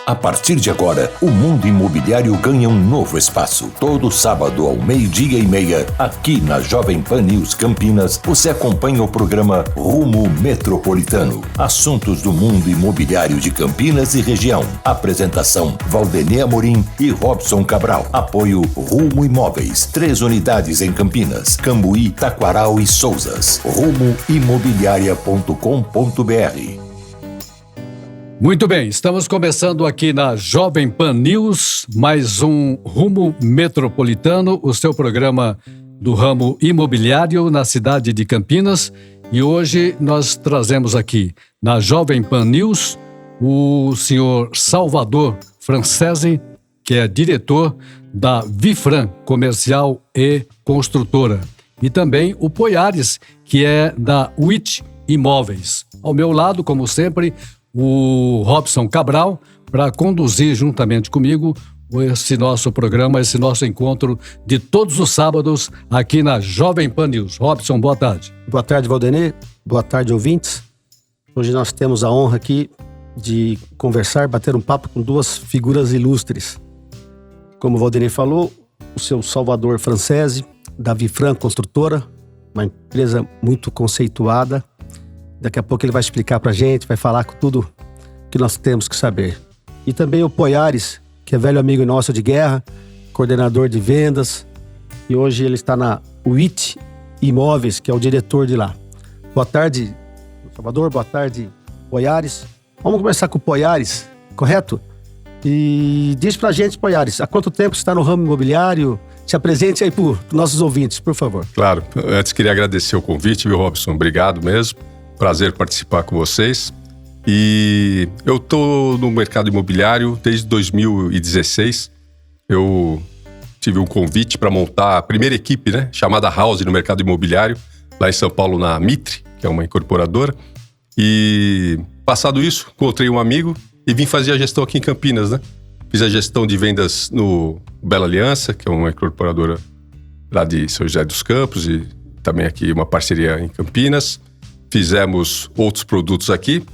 A partir de agora, o mundo imobiliário ganha um novo espaço. Todo sábado ao 12:30, aqui na Jovem Pan News Campinas, você acompanha o programa Rumo Metropolitano. Assuntos do mundo imobiliário de Campinas e região. Apresentação: Valdenê Amorim e Robson Cabral. Apoio Rumo Imóveis. 3 unidades em Campinas, Cambuí, Taquaral e Souzas. rumoimobiliaria.com.br. Muito bem, estamos começando aqui na Jovem Pan News, mais um Rumo Metropolitano, o seu programa do ramo imobiliário na cidade de Campinas. E hoje nós trazemos aqui na Jovem Pan News o senhor Salvador Francese, que é diretor da Vifran Comercial e Construtora. E também o Poiares, que é da WIT Imóveis. Ao meu lado, como sempre, o Robson Cabral, para conduzir juntamente comigo esse nosso programa, esse nosso encontro de todos os sábados aqui na Jovem Pan News. Robson, boa tarde. Boa tarde, Valdenê. Boa tarde, ouvintes. Hoje nós temos a honra aqui de conversar, bater um papo com 2 figuras ilustres. Como o Valdenê falou, o seu Salvador Francese, da Vifran Construtora, uma empresa muito conceituada. Daqui a pouco ele vai explicar pra gente, vai falar com tudo que nós temos que saber. E também o Poiares, que é velho amigo nosso de guerra, coordenador de vendas. E hoje ele está na WIT Imóveis, que é o diretor de lá. Boa tarde, Salvador. Boa tarde, Poiares. Vamos começar com o Poiares, correto? E diz pra gente, Poiares, há quanto tempo você está no ramo imobiliário? Se apresente aí para os nossos ouvintes, por favor. Claro. Antes queria agradecer o convite, viu, Robson? Obrigado mesmo. Prazer participar com vocês. E eu estou no mercado imobiliário desde 2016. Eu tive um convite para montar a primeira equipe, né, chamada House no mercado imobiliário, lá em São Paulo, na Mitre, que é uma incorporadora. E passado isso, encontrei um amigo e vim fazer a gestão aqui em Campinas, né? Fiz a gestão de vendas no Bela Aliança, que é uma incorporadora lá de São José dos Campos, e também aqui uma parceria em Campinas. Fizemos outros produtos aqui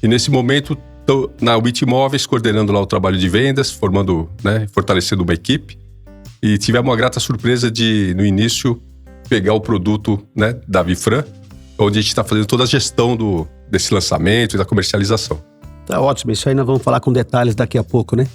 e nesse momento estou na WIT Imóveis, coordenando lá o trabalho de vendas, formando, né, fortalecendo uma equipe, e tivemos uma grata surpresa de, no início, pegar o produto, né, da Vifran, onde a gente está fazendo toda a gestão desse lançamento e da comercialização. Tá ótimo, isso aí nós vamos falar com detalhes daqui a pouco, né?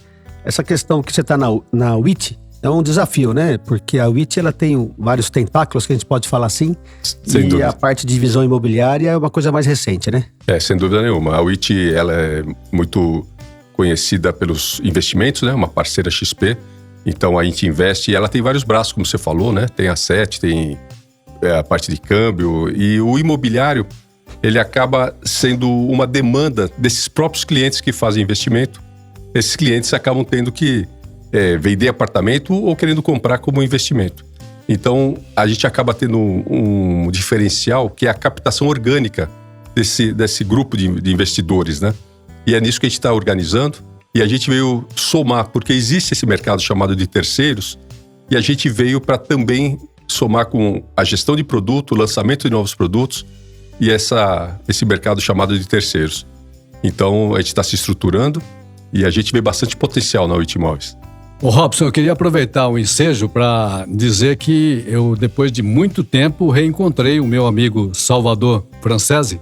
Essa questão que você está na WIT é um desafio, né? Porque a WIT, ela tem vários tentáculos, que a gente pode falar assim. Sem dúvida. A parte de divisão imobiliária é uma coisa mais recente, né? Sem dúvida nenhuma. A WIT, ela é muito conhecida pelos investimentos, né? Uma parceira XP. Então a gente investe e ela tem vários braços, como você falou, né? Tem asset, tem a parte de câmbio. E o imobiliário, ele acaba sendo uma demanda desses próprios clientes que fazem investimento. Esses clientes acabam tendo que vender apartamento ou querendo comprar como investimento. Então, a gente acaba tendo um diferencial que é a captação orgânica desse grupo de investidores, né? E é nisso que a gente está organizando. E a gente veio somar, porque existe esse mercado chamado de terceiros, e a gente veio para também somar com a gestão de produto, o lançamento de novos produtos e esse mercado chamado de terceiros. Então, a gente está se estruturando e a gente vê bastante potencial na WIT Imóveis. Ô Robson, eu queria aproveitar o ensejo para dizer que eu, depois de muito tempo, reencontrei o meu amigo Salvador Francese.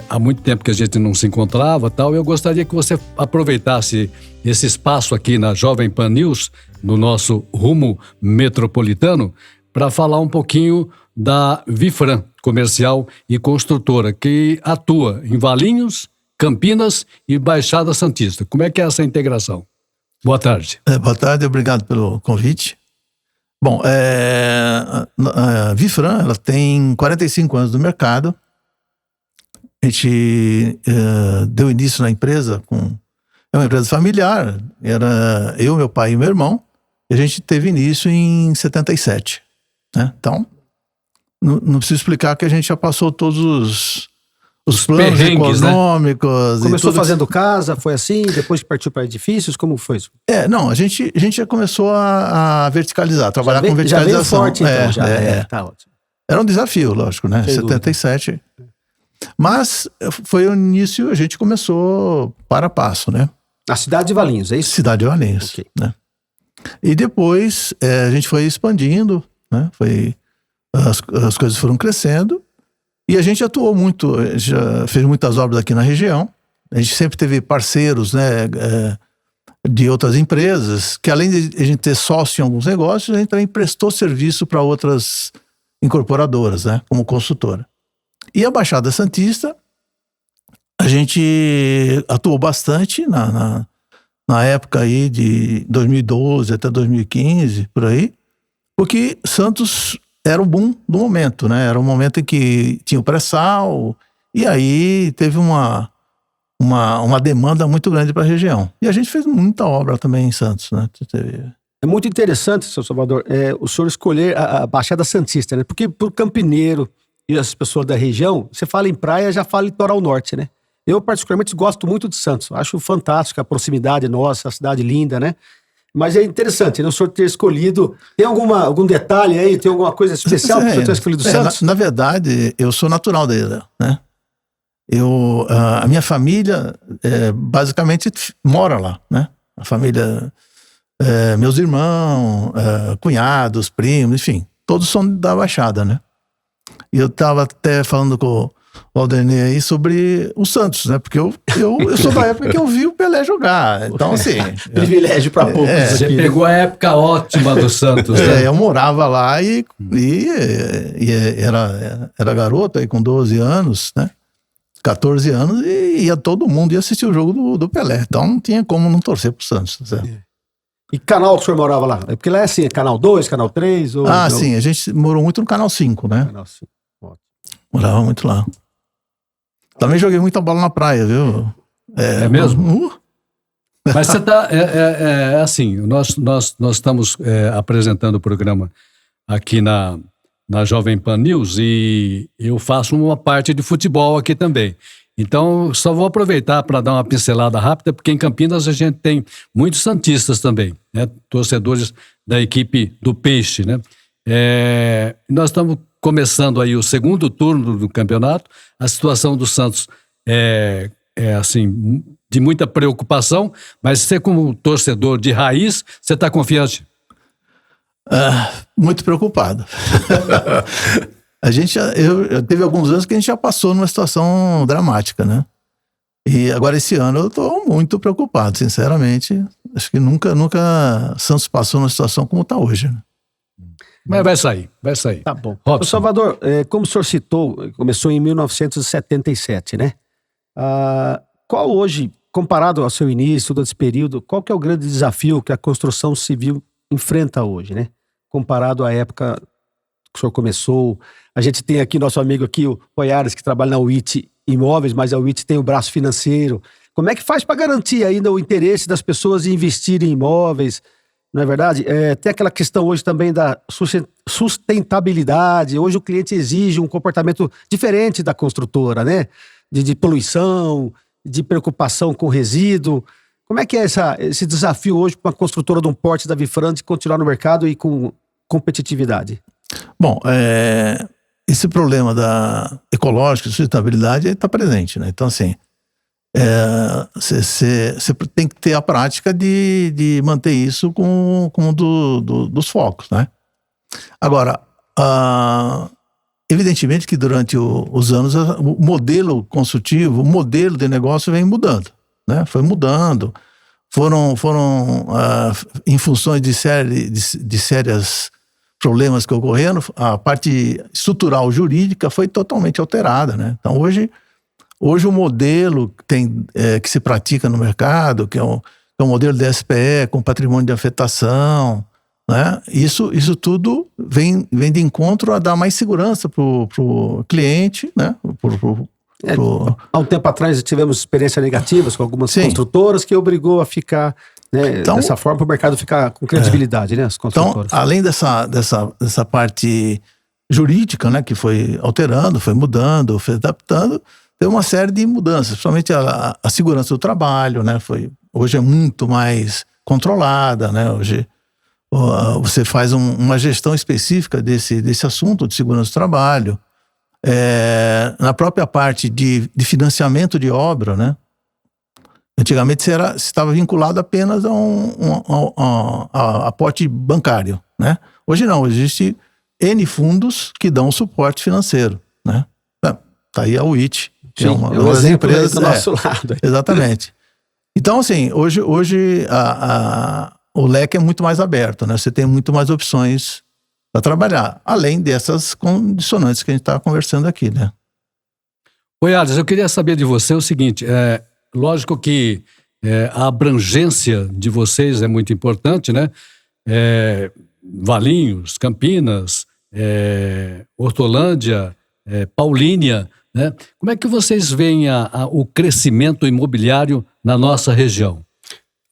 Há muito tempo que a gente não se encontrava, tal. Eu gostaria que você aproveitasse esse espaço aqui na Jovem Pan News, no nosso Rumo Metropolitano, para falar um pouquinho da Vifran Comercial e Construtora, que atua em Valinhos, Campinas e Baixada Santista. Como é que é essa integração? Boa tarde. Boa tarde, obrigado pelo convite. Bom, a Vifran, ela tem 45 anos no mercado. A gente deu início na empresa é uma empresa familiar. Era eu, meu pai e meu irmão. E a gente teve início em 77. Né? Então, não preciso explicar que a gente já passou todos os planos econômicos. Né? Começou fazendo casa, foi assim? Depois que partiu para edifícios, como foi isso? Não, a gente já começou a verticalizar, trabalhar com verticalização. Já veio forte, então, tá ótimo. Era um desafio, lógico, né? Sem 77. Dúvida. Mas foi o início, a gente começou para passo, né? Na cidade de Valinhos, é isso? Cidade de Valinhos, Ok. né? E depois a gente foi expandindo, né? As coisas foram crescendo e a gente atuou muito, já fez muitas obras aqui na região. A gente sempre teve parceiros, né, de outras empresas, que além de a gente ter sócio em alguns negócios, a gente também prestou serviço para outras incorporadoras, né, como consultora. E a Baixada Santista, a gente atuou bastante na época aí de 2012 até 2015, por aí, porque Santos era o boom do momento, né? Era um momento em que tinha o pré-sal, e aí teve uma demanda muito grande para a região. E a gente fez muita obra também em Santos, né? É muito interessante, seu Salvador, o senhor escolher a Baixada Santista, né? Porque pro campineiro e as pessoas da região, você fala em praia, já fala litoral norte, né? Eu, particularmente, gosto muito de Santos. Acho fantástico a proximidade nossa, a cidade linda, né? Mas é interessante, né? O senhor ter escolhido... Tem algum detalhe aí? Tem alguma coisa especial que o senhor ter escolhido Santos? Na verdade, eu sou natural dele, né? A minha família, basicamente, mora lá, né? A família... meus irmãos, cunhados, primos, enfim. Todos são da Baixada, né? E eu estava até falando com o Aldenei aí sobre o Santos, né? Porque eu sou da época que eu vi o Pelé jogar. Então, assim... Privilégio para poucos. Você pegou a época ótima do Santos, né? Eu morava lá e era garoto aí com 12 anos, né? 14 anos, e todo mundo ia assistir o jogo do Pelé. Então não tinha como não torcer pro Santos. Né? E canal que o senhor morava lá? É porque lá é assim, é canal 2, canal 3? Ou não? Sim, a gente morou muito no canal 5, né? Canal 5. Ótimo. Morava muito lá. Também joguei muita bola na praia, viu? É mesmo? Mas você tá... assim, nós estamos apresentando o programa aqui na Jovem Pan News e eu faço uma parte de futebol aqui também. Então, só vou aproveitar para dar uma pincelada rápida, porque em Campinas a gente tem muitos santistas também, né? Torcedores da equipe do Peixe, né? Nós estamos começando aí o segundo turno do campeonato. A situação do Santos é assim, de muita preocupação, mas você como torcedor de raiz, você está confiante? Muito preocupado. Eu teve alguns anos que a gente já passou numa situação dramática, né? E agora esse ano eu estou muito preocupado, sinceramente. Acho que nunca Santos passou numa situação como está hoje, né? Mas vai sair. Tá bom. Robson. O Salvador, como o senhor citou, começou em 1977, né? Qual hoje, comparado ao seu início, todo esse período, qual que é o grande desafio que a construção civil enfrenta hoje, né? Comparado à época que o senhor começou. A gente tem aqui nosso amigo aqui, o Poiares, que trabalha na UIT Imóveis, mas a UIT tem o braço financeiro. Como é que faz para garantir ainda o interesse das pessoas em investir em imóveis? Não é verdade? Tem aquela questão hoje também da sustentabilidade. Hoje o cliente exige um comportamento diferente da construtora, né? De poluição, de preocupação com resíduo. Como é que é esse desafio hoje para uma construtora de um porte da Vifran de continuar no mercado e com competitividade? Bom, esse problema da ecológica e sustentabilidade está presente, né? Então, assim, você tem que ter a prática de manter isso como um dos focos, né? Agora, evidentemente que durante os anos o modelo construtivo, o modelo de negócio vem mudando, né? Foi mudando, foram em funções de sérias problemas que ocorreram, a parte estrutural jurídica foi totalmente alterada, né? Então hoje o modelo que se pratica no mercado, que é um modelo de SPE com patrimônio de afetação, né? Isso tudo vem de encontro a dar mais segurança pro cliente, né? Há um tempo atrás tivemos experiências negativas com algumas construtoras que obrigou a ficar, né, então, dessa forma para o mercado ficar com credibilidade, né, as construtoras. Então, além dessa parte jurídica, né, que foi alterando, foi mudando, foi adaptando, tem uma série de mudanças, principalmente a segurança do trabalho, né, hoje é muito mais controlada, né, hoje você faz uma gestão específica desse assunto de segurança do trabalho. Na própria parte de financiamento de obra, né? Antigamente você estava vinculado apenas a aporte bancário, né? Hoje não, existe N fundos que dão suporte financeiro, né? Tá aí a WIT, que é uma das empresas do nosso lado. Exatamente. Então, assim, hoje o leque é muito mais aberto, né? Você tem muito mais opções para trabalhar, além dessas condicionantes que a gente está conversando aqui, né? Poiares, eu queria saber de você o seguinte, lógico que a abrangência de vocês é muito importante, né? Valinhos, Campinas, Hortolândia, Paulínia, né? Como é que vocês veem o crescimento imobiliário na nossa região?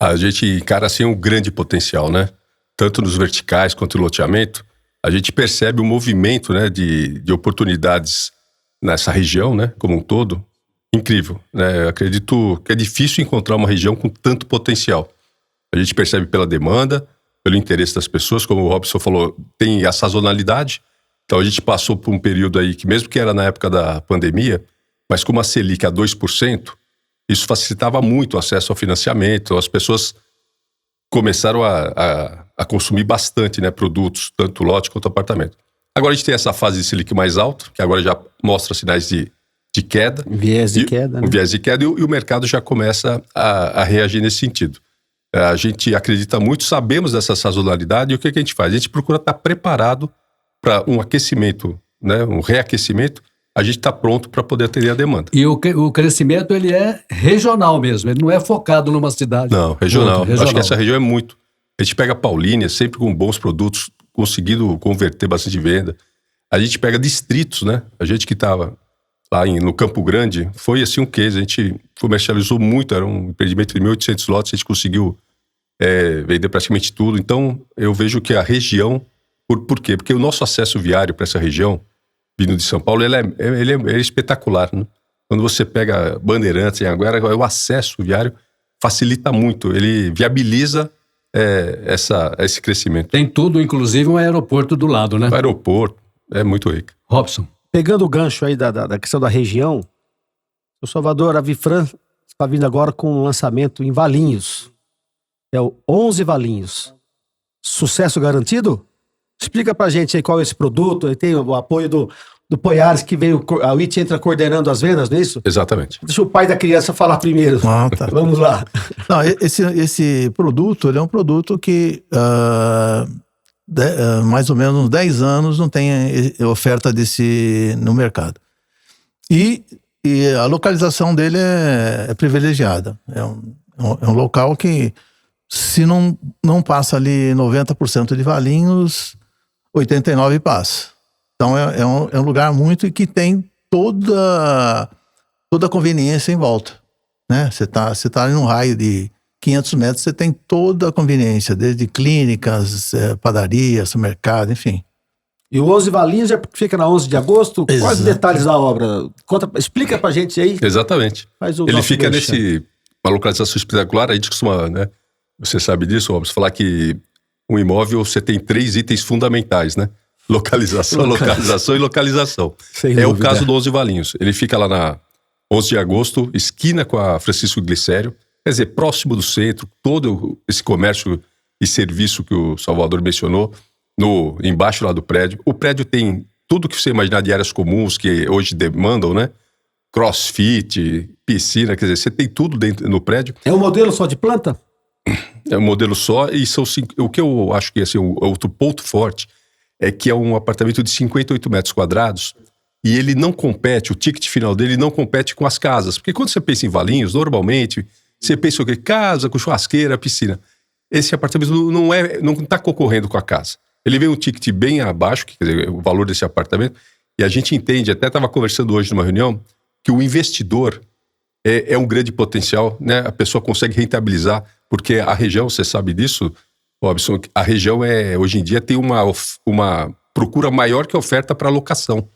A gente encara assim um grande potencial, né? Tanto nos verticais quanto no loteamento. A gente percebe um movimento, né, de oportunidades nessa região, né, como um todo, incrível, né? Eu acredito que é difícil encontrar uma região com tanto potencial. A gente percebe pela demanda, pelo interesse das pessoas, como o Robson falou, tem a sazonalidade. Então a gente passou por um período aí que, mesmo que era na época da pandemia, mas com uma Selic a 2%, isso facilitava muito o acesso ao financiamento. As pessoas começaram a consumir bastante, né, produtos, tanto lote quanto apartamento. Agora a gente tem essa fase de Selic mais alta, que agora já mostra sinais de queda. Viés de queda, né? Um viés de queda, e o mercado já começa a reagir nesse sentido. A gente acredita muito, sabemos dessa sazonalidade, e o que a gente faz? A gente procura estar preparado para um aquecimento, né, um reaquecimento. A gente está pronto para poder atender a demanda. E o crescimento, ele é regional mesmo, ele não é focado numa cidade. Não, regional. Regional. Acho que essa região é muito. A gente pega Paulínia, sempre com bons produtos, conseguindo converter bastante venda. A gente pega distritos, né? A gente que estava lá no Campo Grande, foi assim um case. A gente comercializou muito, era um empreendimento de 1.800 lotes, a gente conseguiu vender praticamente tudo. Então, eu vejo que a região... Por quê? Porque o nosso acesso viário para essa região, vindo de São Paulo, ele é espetacular, né? Quando você pega Bandeirantes, agora o acesso viário facilita muito, ele viabiliza esse crescimento. Tem tudo, inclusive um aeroporto do lado, né? O aeroporto é muito rico. Robson. Pegando o gancho aí da questão da região, o Salvador, a Vifran está vindo agora com um lançamento em Valinhos. É o 11 Valinhos. Sucesso garantido? Explica pra gente aí qual é esse produto. Tem o apoio do Poiares, que veio, a WIT entra coordenando as vendas, não é isso? Exatamente. Deixa o pai da criança falar primeiro. Tá. Vamos lá. Não, esse produto, ele é um produto que mais ou menos uns 10 anos não tem oferta desse no mercado. E a localização dele é privilegiada. É um local que, se não passa ali 90% de Valinhos, 89% passa. Então é um lugar muito que tem toda a conveniência em volta, né? Você tá ali num raio de 500 metros, você tem toda a conveniência, desde clínicas, padarias, supermercado, enfim. E o 11 Valinhos fica na 11 de agosto? Exato. Quais os detalhes da obra? explica pra gente aí. Exatamente. Ele fica uma localização espetacular. A gente costuma, né? Você sabe disso, Robson, falar que um imóvel, você tem 3 itens fundamentais, né? Localização e localização. É o caso do 11 Valinhos. Ele fica lá na 11 de agosto, esquina com a Francisco Glicério, quer dizer, próximo do centro, todo esse comércio e serviço que o Salvador mencionou, embaixo lá do prédio. O prédio tem tudo que você imaginar de áreas comuns que hoje demandam, né? Crossfit, piscina, quer dizer, você tem tudo dentro no prédio. É um modelo só de planta? É um modelo só, e o que eu acho que assim, o outro ponto forte é que é um apartamento de 58 metros quadrados e ele não compete, o ticket final dele não compete com as casas. Porque quando você pensa em Valinhos, normalmente, você pensa o quê? Casa, com churrasqueira, piscina. Esse apartamento não está concorrendo com a casa. Ele vem um ticket bem abaixo, quer dizer, o valor desse apartamento, e a gente entende, até estava conversando hoje numa reunião, que o investidor é um grande potencial, né? A pessoa consegue rentabilizar, porque a região, você sabe disso, Robson, a região hoje em dia tem uma procura maior que a oferta para locação.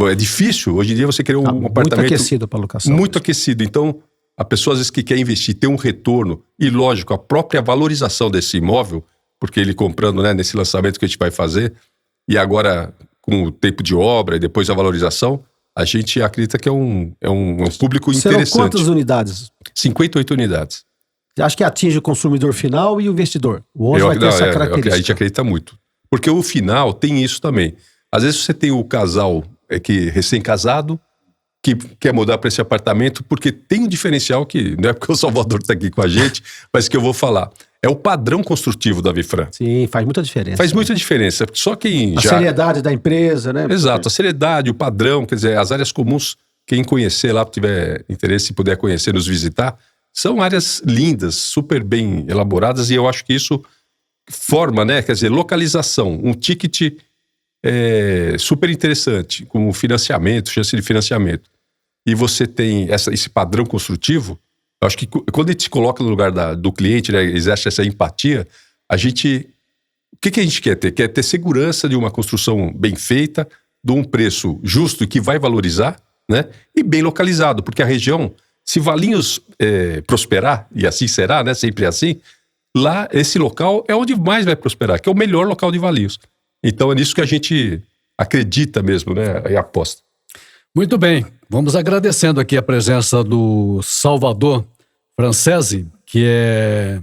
É difícil, hoje em dia, você querer um apartamento... Muito aquecido para locação. Muito aquecido. Então, a pessoa, às vezes, que quer investir, ter um retorno, e lógico, a própria valorização desse imóvel, porque ele comprando, né, nesse lançamento que a gente vai fazer, e agora, com o tempo de obra e depois a valorização, a gente acredita que é um público Serão interessante. quantas unidades? 58 unidades. Acho que atinge o consumidor final e o investidor. O 11 vai ter essa característica. A gente acredita muito. Porque o final tem isso também. Às vezes você tem o casal recém-casado que quer mudar para esse apartamento porque tem um diferencial que não é porque o Salvador está aqui com a gente, mas que eu vou falar. É o padrão construtivo da Vifran. Sim, faz muita diferença. Faz muita diferença. Só quem a seriedade da empresa, né? Exato, a seriedade, o padrão, quer dizer, as áreas comuns, quem conhecer lá, tiver interesse e puder conhecer, nos visitar, são áreas lindas, super bem elaboradas, e eu acho que isso forma, né? Quer dizer, localização, um ticket super interessante, com financiamento, chance de financiamento. E você tem esse padrão construtivo. Eu acho que quando a gente se coloca no lugar do cliente, né, exerce essa empatia, a gente... O que a gente quer ter? Quer ter segurança de uma construção bem feita, de um preço justo e que vai valorizar, né? E bem localizado, porque a região, se Valinhos prosperar, e assim será, né? Sempre assim, lá, esse local é onde mais vai prosperar, que é o melhor local de Valinhos. Então é nisso que a gente acredita mesmo, né? E aposta. Muito bem, vamos agradecendo aqui a presença do Salvador Francese, que é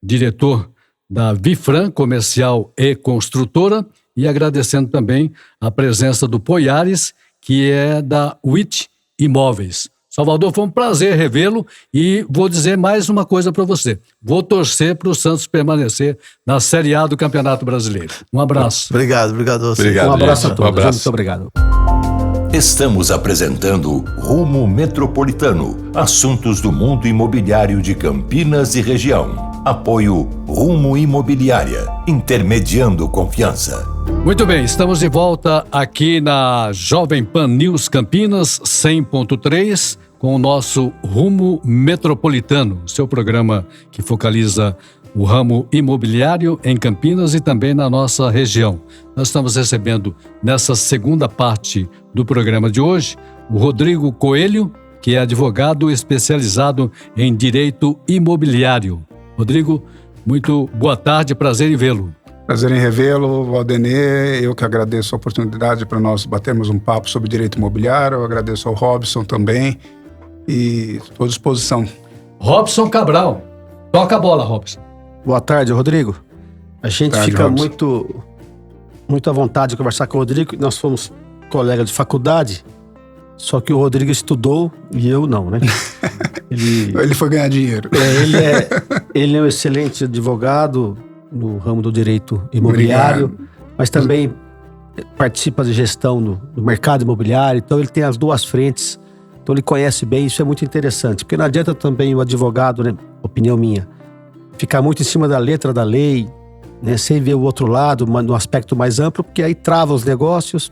diretor da Vifran Comercial e Construtora, e agradecendo também a presença do Poiares, que é da WIT Imóveis. Salvador, foi um prazer revê-lo e vou dizer mais uma coisa para você. Vou torcer para o Santos permanecer na Série A do Campeonato Brasileiro. Um abraço. Obrigado a você. Obrigado, um abraço gente. a todos. Um abraço. Muito obrigado. Estamos apresentando Rumo Metropolitano, assuntos do mundo imobiliário de Campinas e região. Apoio Rumo Imobiliária, intermediando confiança. Muito bem, estamos de volta aqui na Jovem Pan News Campinas 100.3 com o nosso Rumo Metropolitano, seu programa que focaliza o ramo imobiliário em Campinas e também na nossa região. Nós estamos recebendo nessa segunda parte do programa de hoje o Rodrigo Coelho, que é advogado especializado em direito imobiliário. Rodrigo, muito boa tarde, prazer em vê-lo. Prazer em revê-lo, Valdenê. Eu que agradeço a oportunidade para nós batermos um papo sobre direito imobiliário. Eu agradeço ao Robson também e estou à disposição. Robson Cabral. Toca a bola, Robson. Boa tarde, Rodrigo. A gente fica Robson. muito à vontade de conversar com o Rodrigo. Nós fomos colegas de faculdade, só que o Rodrigo estudou e eu não, né? Ele foi ganhar dinheiro. Ele é um excelente advogado no ramo do direito imobiliário, Obrigado. mas também participa de gestão no mercado imobiliário, então ele tem as duas frentes, então ele conhece bem, isso é muito interessante, porque não adianta também o advogado, né, opinião minha, ficar muito em cima da letra da lei, né, sem ver o outro lado, no aspecto mais amplo, porque aí trava os negócios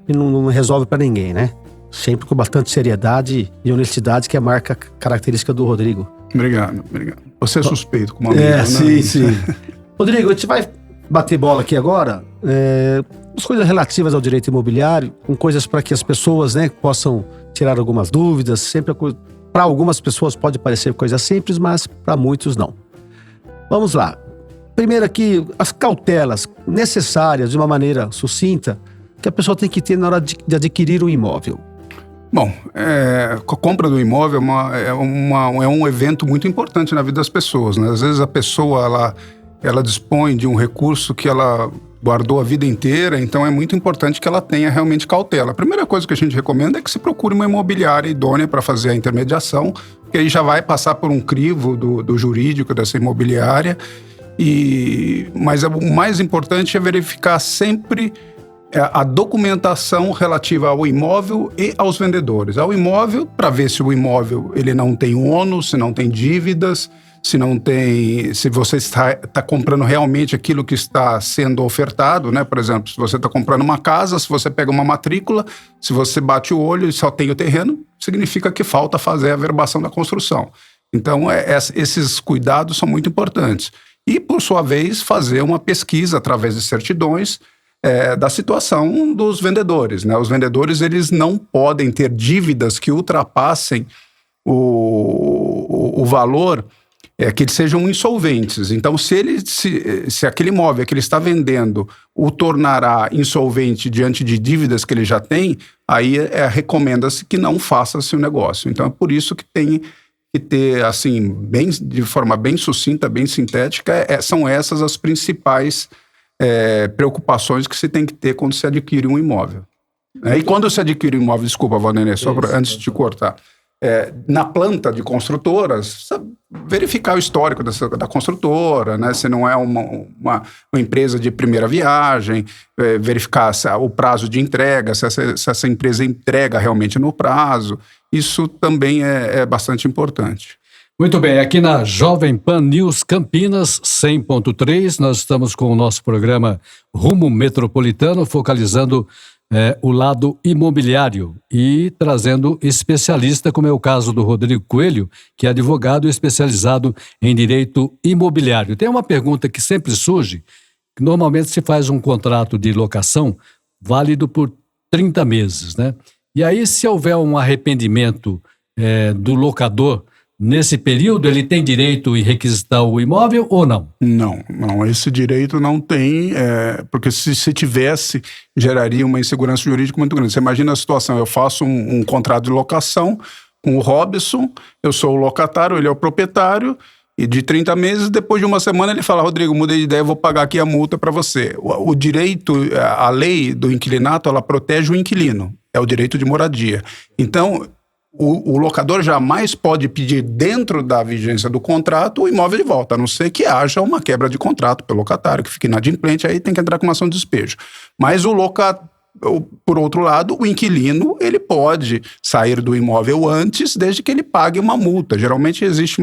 e não resolve para ninguém, né? Sempre com bastante seriedade e honestidade, que é a marca característica do Rodrigo. Obrigado. Você é suspeito como amigo, né? Sim. Rodrigo, a gente vai bater bola aqui agora, as coisas relativas ao direito imobiliário, com coisas para que as pessoas, né, possam tirar algumas dúvidas. Sempre para algumas pessoas pode parecer coisa simples, mas para muitos não. Vamos lá. Primeiro aqui, as cautelas necessárias de uma maneira sucinta que a pessoa tem que ter na hora de adquirir um imóvel. Bom, a compra do imóvel é um evento muito importante na vida das pessoas, né? Às vezes a pessoa ela dispõe de um recurso que ela guardou a vida inteira, então é muito importante que ela tenha realmente cautela. A primeira coisa que a gente recomenda é que se procure uma imobiliária idônea para fazer a intermediação, que aí já vai passar por um crivo do jurídico dessa imobiliária. Mas o mais importante é verificar sempre a documentação relativa ao imóvel e aos vendedores. Ao imóvel, para ver se o imóvel ele não tem ônus, se não tem dívidas, se você está comprando realmente aquilo que está sendo ofertado, né? Por exemplo, se você está comprando uma casa, se você pega uma matrícula, se você bate o olho e só tem o terreno, significa que falta fazer a averbação da construção. Então, esses cuidados são muito importantes. E, por sua vez, fazer uma pesquisa através de certidões da situação dos vendedores, né? Os vendedores, eles não podem ter dívidas que ultrapassem o valor que eles sejam insolventes. Então, se aquele imóvel que ele está vendendo o tornará insolvente diante de dívidas que ele já tem, aí recomenda-se que não faça-se o negócio. Então, é por isso que tem que ter, assim, de forma bem sucinta, bem sintética, são essas as principais preocupações que se tem que ter quando se adquire um imóvel. E quando se adquire um imóvel, desculpa, Valdenir, antes de te cortar, na planta de construtoras, verificar o histórico da construtora, né? Se não é uma empresa de primeira viagem, verificar o prazo de entrega, se essa empresa entrega realmente no prazo. Isso também é bastante importante. Muito bem, aqui na Jovem Pan News Campinas 100.3, nós estamos com o nosso programa Rumo Metropolitano, focalizando o lado imobiliário e trazendo especialista, como é o caso do Rodrigo Coelho, que é advogado especializado em direito imobiliário. Tem uma pergunta que sempre surge, que normalmente se faz um contrato de locação válido por 30 meses, né? E aí, se houver um arrependimento do locador, nesse período, ele tem direito em requisitar o imóvel ou não? Não, esse direito não tem, porque se tivesse, geraria uma insegurança jurídica muito grande. Você imagina a situação, eu faço um contrato de locação com o Robson, eu sou o locatário, ele é o proprietário, e de 30 meses, depois de uma semana, ele fala, Rodrigo, mudei de ideia, vou pagar aqui a multa para você. O direito, a lei do inquilinato, ela protege o inquilino, é o direito de moradia. Então, o locador jamais pode pedir, dentro da vigência do contrato, o imóvel de volta, a não ser que haja uma quebra de contrato pelo locatário, que fique inadimplente, aí tem que entrar com uma ação de despejo. Mas por outro lado, o inquilino, ele pode sair do imóvel antes, desde que ele pague uma multa. Geralmente existe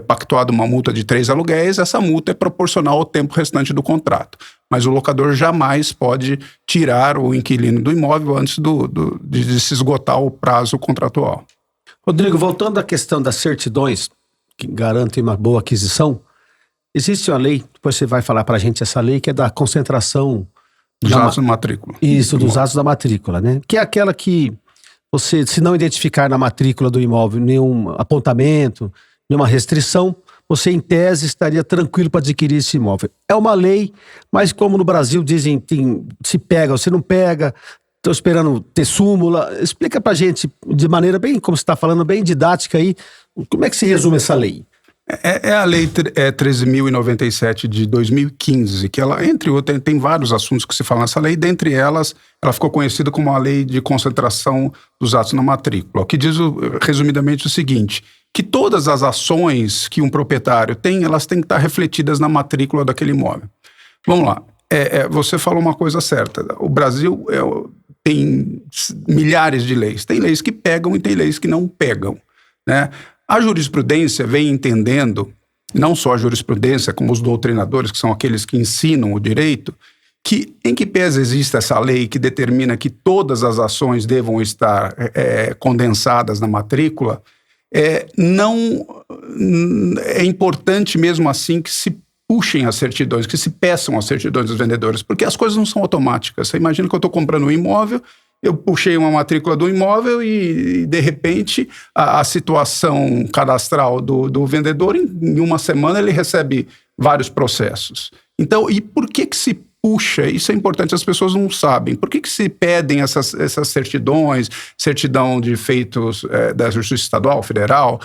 pactuada uma multa de 3 aluguéis, essa multa é proporcional ao tempo restante do contrato. Mas o locador jamais pode tirar o inquilino do imóvel antes de se esgotar o prazo contratual. Rodrigo, voltando à questão das certidões que garantem uma boa aquisição, existe uma lei, depois você vai falar para a gente essa lei, que é da concentração dos atos da matrícula. Isso, dos atos da matrícula, né? Que é aquela que você, se não identificar na matrícula do imóvel nenhum apontamento, nenhuma restrição, você, em tese, estaria tranquilo para adquirir esse imóvel. É uma lei, mas como no Brasil dizem, se pega ou se não pega, estou esperando ter súmula. Explica para a gente, de maneira bem, como você está falando, bem didática aí, como é que se resume essa lei? É a lei 13.097 de 2015, que ela, entre outros, tem vários assuntos que se falam nessa lei, dentre elas, ela ficou conhecida como a lei de concentração dos atos na matrícula, o que diz, resumidamente, o seguinte, que todas as ações que um proprietário tem, elas têm que estar refletidas na matrícula daquele imóvel. Vamos lá, você falou uma coisa certa, o Brasil tem milhares de leis, tem leis que pegam e tem leis que não pegam, né? A jurisprudência vem entendendo, não só a jurisprudência, como os doutrinadores, que são aqueles que ensinam o direito, que em que pese existe essa lei que determina que todas as ações devam estar condensadas na matrícula, não é importante mesmo assim que se puxem as certidões, que se peçam as certidões dos vendedores, porque as coisas não são automáticas. Você imagina que eu estou comprando um imóvel, eu puxei uma matrícula do imóvel e de repente, a situação cadastral do vendedor, em uma semana ele recebe vários processos. Então, e por que se puxa? Isso é importante, as pessoas não sabem. Por que se pedem essas certidões, certidão de feitos da Justiça Estadual, Federal,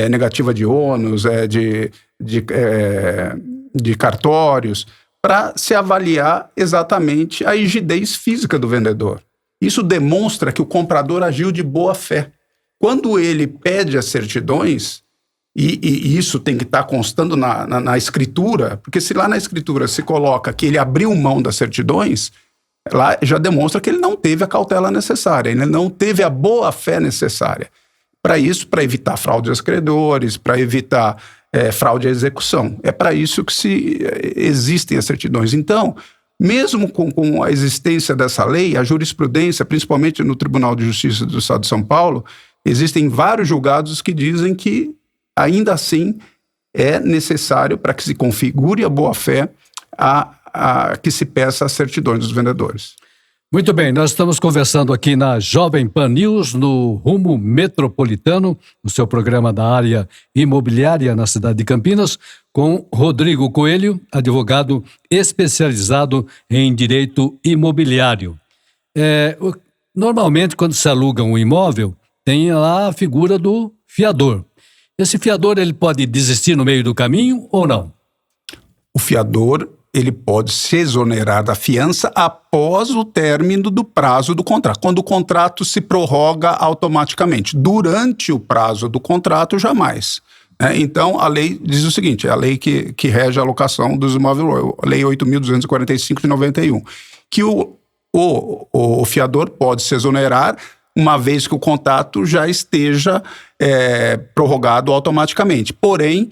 negativa de ônus, de cartórios, para se avaliar exatamente a rigidez física do vendedor. Isso demonstra que o comprador agiu de boa fé. Quando ele pede as certidões, e isso tem que estar constando na escritura, porque se lá na escritura se coloca que ele abriu mão das certidões, lá já demonstra que ele não teve a cautela necessária, ele não teve a boa fé necessária. Para isso, para evitar fraude aos credores, para evitar fraude à execução. É para isso que existem as certidões. Então, mesmo com a existência dessa lei, a jurisprudência, principalmente no Tribunal de Justiça do Estado de São Paulo, existem vários julgados que dizem que, ainda assim, é necessário, para que se configure a boa-fé, que se peça as certidões dos vendedores. Muito bem, nós estamos conversando aqui na Jovem Pan News, no Rumo Metropolitano, o seu programa da área imobiliária na cidade de Campinas, com Rodrigo Coelho, advogado especializado em direito imobiliário. Normalmente, quando se aluga um imóvel, tem lá a figura do fiador. Esse fiador, ele pode desistir no meio do caminho ou não? O fiador, ele pode se exonerar da fiança após o término do prazo do contrato, quando o contrato se prorroga automaticamente. Durante o prazo do contrato, jamais. Então, a lei diz o seguinte, é a lei que rege a alocação dos imóveis, a lei 8.245 de 91, que o fiador pode se exonerar uma vez que o contrato já esteja prorrogado automaticamente. Porém,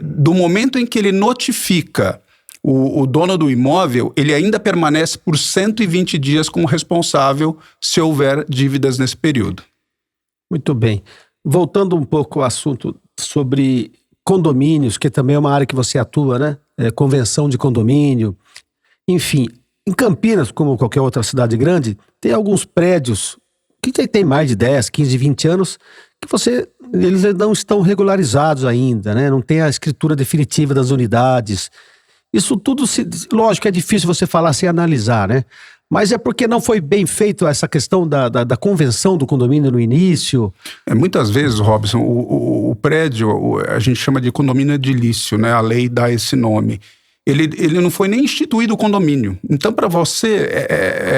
do momento em que ele notifica o dono do imóvel, ele ainda permanece por 120 dias como responsável se houver dívidas nesse período. Muito bem. Voltando um pouco ao assunto sobre condomínios, que também é uma área que você atua, né? Convenção de condomínio. Enfim, em Campinas, como qualquer outra cidade grande, tem alguns prédios que tem mais de 10, 15, 20 anos, que eles não estão regularizados ainda, né? Não tem a escritura definitiva das unidades. Isso tudo, lógico, é difícil você falar sem analisar, né? Mas é porque não foi bem feito essa questão da convenção do condomínio no início? Muitas vezes, Robson, o prédio, a gente chama de condomínio edilício, né? A lei dá esse nome. Ele não foi nem instituído o condomínio. Então, para você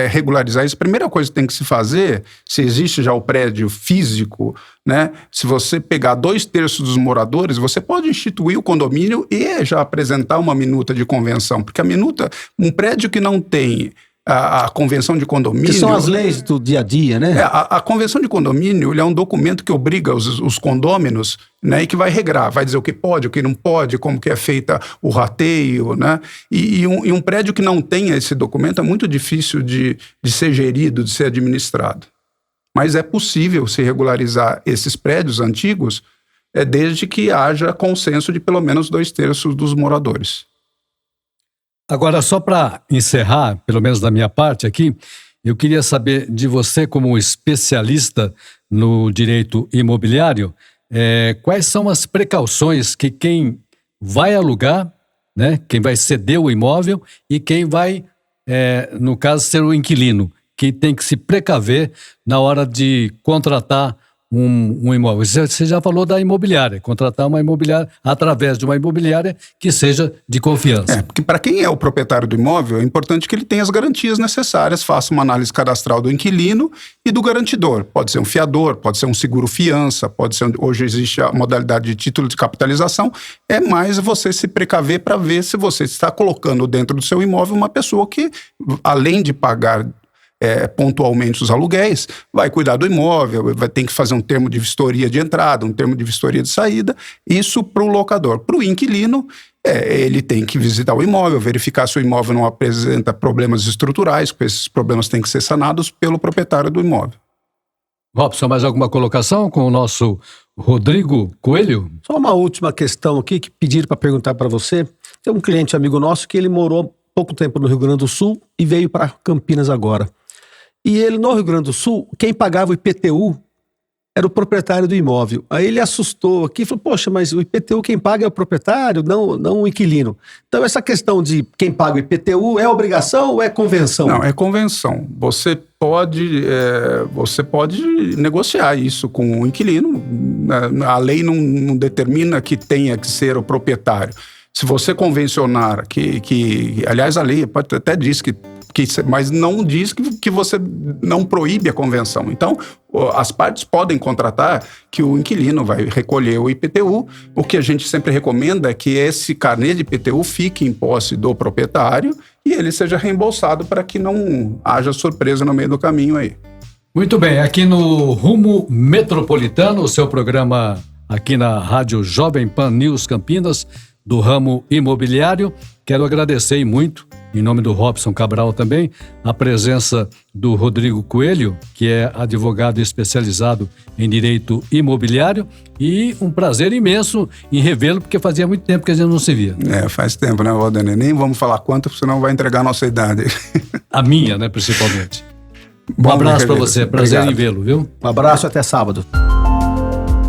regularizar isso, a primeira coisa que tem que se fazer, se existe já o prédio físico, né? Se você pegar 2/3 dos moradores, você pode instituir o condomínio e já apresentar uma minuta de convenção. Porque a minuta, um prédio que não tem a convenção de condomínio... Que são as leis do dia a dia, né? A convenção de condomínio ele é um documento que obriga os condôminos, né, e que vai regrar, vai dizer o que pode, o que não pode, como que é feita o rateio, né? E um prédio que não tenha esse documento é muito difícil de ser gerido, de ser administrado. Mas é possível se regularizar esses prédios antigos desde que haja consenso de pelo menos 2/3 dos moradores. Agora, só para encerrar, pelo menos da minha parte aqui, eu queria saber de você, como especialista no direito imobiliário, quais são as precauções que quem vai alugar, né, quem vai ceder o imóvel e quem vai, no caso, ser o inquilino, que tem que se precaver na hora de contratar um imóvel. Você já falou da imobiliária, contratar uma imobiliária através de uma imobiliária que seja de confiança. Porque para quem é o proprietário do imóvel, é importante que ele tenha as garantias necessárias, faça uma análise cadastral do inquilino e do garantidor. Pode ser um fiador, pode ser um seguro-fiança, hoje existe a modalidade de título de capitalização, é mais você se precaver para ver se você está colocando dentro do seu imóvel uma pessoa que, além de pagar pontualmente os aluguéis, vai cuidar do imóvel, vai ter que fazer um termo de vistoria de entrada, um termo de vistoria de saída, isso para o locador. Para o inquilino, ele tem que visitar o imóvel, verificar se o imóvel não apresenta problemas estruturais, porque esses problemas têm que ser sanados pelo proprietário do imóvel. Robson, mais alguma colocação com o nosso Rodrigo Coelho? Só uma última questão aqui que pediram para perguntar para você. Tem um cliente amigo nosso que ele morou pouco tempo no Rio Grande do Sul e veio para Campinas agora. E ele, no Rio Grande do Sul, quem pagava o IPTU era o proprietário do imóvel. Aí ele assustou aqui e falou, poxa, mas o IPTU quem paga é o proprietário, não o inquilino. Então essa questão de quem paga o IPTU é obrigação ou é convenção? Não, é convenção. Você pode negociar isso com o inquilino. A lei não determina que tenha que ser o proprietário. Se você convencionar aliás, a lei até diz mas não diz que você não proíbe a convenção. Então, as partes podem contratar que o inquilino vai recolher o IPTU. O que a gente sempre recomenda é que esse carnê de IPTU fique em posse do proprietário e ele seja reembolsado para que não haja surpresa no meio do caminho aí. Muito bem, aqui no Rumo Metropolitano, o seu programa aqui na Rádio Jovem Pan News Campinas, do ramo imobiliário. Quero agradecer muito, em nome do Robson Cabral também, a presença do Rodrigo Coelho, que é advogado especializado em direito imobiliário, e um prazer imenso em revê-lo, porque fazia muito tempo que a gente não se via. Faz tempo, né, Valdenir? Nem vamos falar quanto, senão vai entregar a nossa idade. a minha, né, principalmente. Bom, Um abraço para querido. você, prazer Obrigado. em vê-lo, viu? Um abraço, até sábado.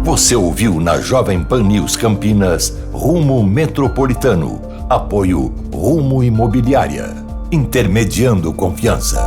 Você ouviu na Jovem Pan News Campinas, Rumo Metropolitano. Apoio Rumo Imobiliária. Intermediando confiança.